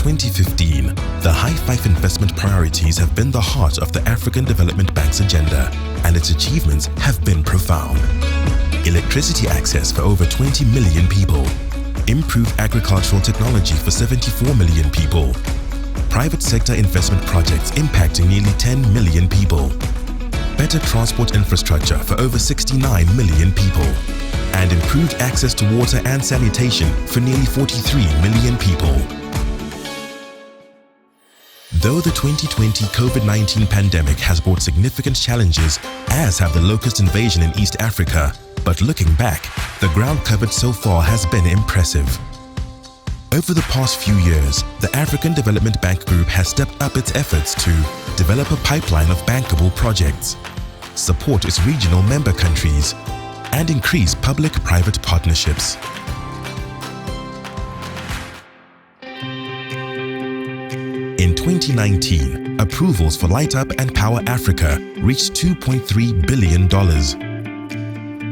2015, the high-five investment priorities have been the heart of the African Development Bank's agenda, and its achievements have been profound. Electricity access for over 20 million people, improved agricultural technology for 74 million people, private sector investment projects impacting nearly 10 million people, better transport infrastructure for over 69 million people, and improved access to water and sanitation for nearly 43 million people. Though the 2020 COVID-19 pandemic has brought significant challenges, as have the locust invasion in East Africa, but looking back, the ground covered so far has been impressive. Over the past few years, the African Development Bank Group has stepped up its efforts to develop a pipeline of bankable projects, support its regional member countries, and increase public-private partnerships. In 2019, approvals for Light Up and Power Africa reached $2.3 billion.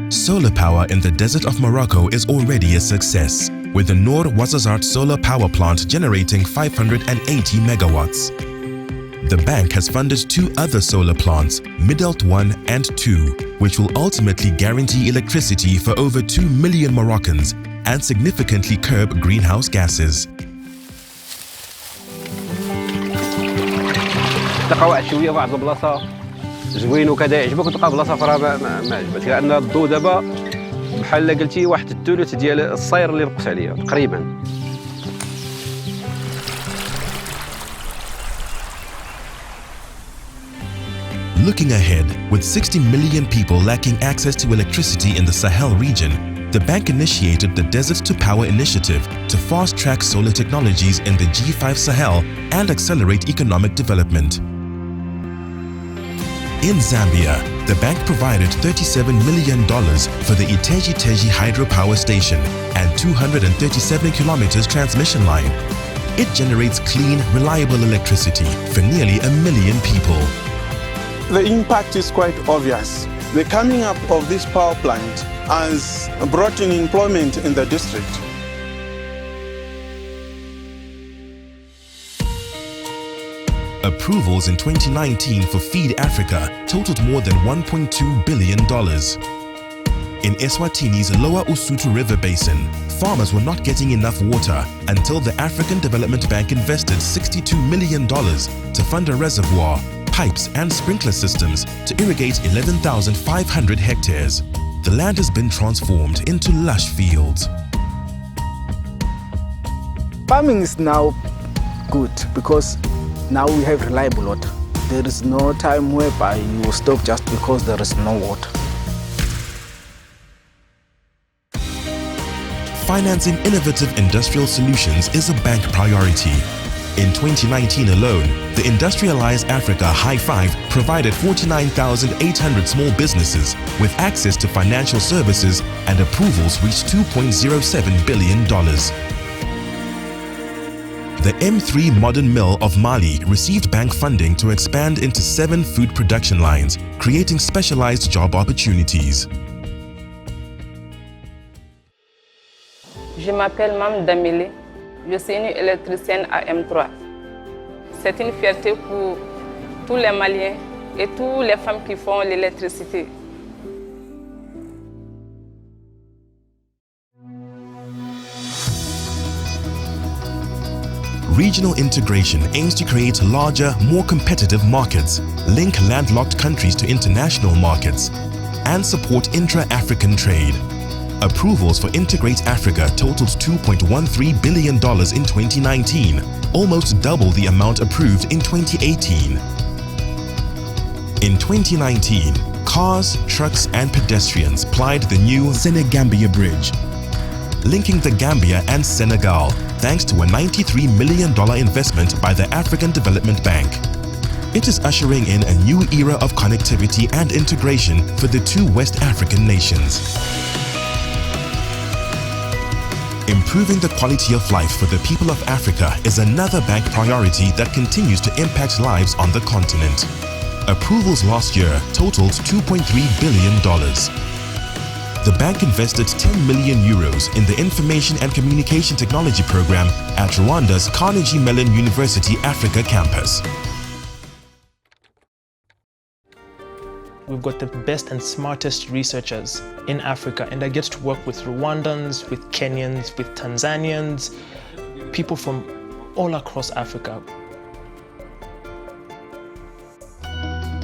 Solar power in the desert of Morocco is already a success, with the Noor Ouarzazate solar power plant generating 580 megawatts. The bank has funded 2 other solar plants, Midelt 1 and 2, which will ultimately guarantee electricity for over 2 million Moroccans and significantly curb greenhouse gases. تلقى واحد شويه واحد البلاصه زوين وكذا يعجبك وتلقى بلاصه اخرى ما عجبتش، لان الضوء دابا بحال قلتي واحد الثلث ديال الصير اللي نقص عليا تقريبا. Looking ahead, with 60 million people lacking access to electricity in the Sahel region, the bank initiated the Desert to Power initiative to fast-track solar technologies in the G5 Sahel and accelerate economic development. In Zambia, the bank provided $37 million for the Iteji-Teji hydropower station and 237 kilometers transmission line. It generates clean, reliable electricity for nearly 1 million people. The impact is quite obvious. The coming up of this power plant has brought in employment in the district. Approvals in 2019 for Feed Africa totaled more than $1.2 billion. In Eswatini's Lower Usutu River Basin, farmers were not getting enough water until the African Development Bank invested $62 million to fund a reservoir, pipes and sprinkler systems to irrigate 11,500 hectares. The land has been transformed into lush fields. Farming is now good because now we have reliable water. There is no time whereby you will stop just because there is no water. Financing innovative industrial solutions is a bank priority. In 2019 alone, the Industrialize Africa High Five provided 49,800 small businesses with access to financial services, and approvals reached $2.07 billion. The M3 Modern Mill of Mali received bank funding to expand into 7 food production lines, creating specialized job opportunities. Je m'appelle Mam Damile. Je suis une électricienne à M3. C'est une fierté pour tous les Maliens et toutes les femmes qui font l'électricité. Regional integration aims to create larger, more competitive markets, link landlocked countries to international markets, and support intra-African trade. Approvals for Integrate Africa totaled $2.13 billion in 2019, almost double the amount approved in 2018. In 2019, cars, trucks and pedestrians plied the new Senegambia Bridge, linking the Gambia and Senegal thanks to a $93 million investment by the African Development Bank. It is ushering in a new era of connectivity and integration for the 2 West African nations. Improving the quality of life for the people of Africa is another bank priority that continues to impact lives on the continent. Approvals last year totaled $2.3 billion. the bank invested 10 million euros in the Information and Communication Technology program at Rwanda's Carnegie Mellon University Africa campus. We've got the best and smartest researchers in Africa, and I get to work with Rwandans, with Kenyans, with Tanzanians, people from all across Africa.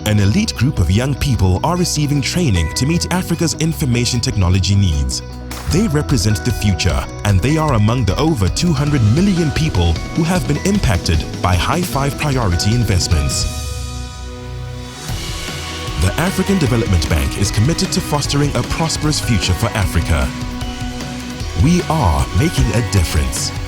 An elite group of young people are receiving training to meet Africa's information technology needs. They represent the future, and they are among the over 200 million people who have been impacted by high-five priority investments. The African Development Bank is committed to fostering a prosperous future for Africa. We are making a difference.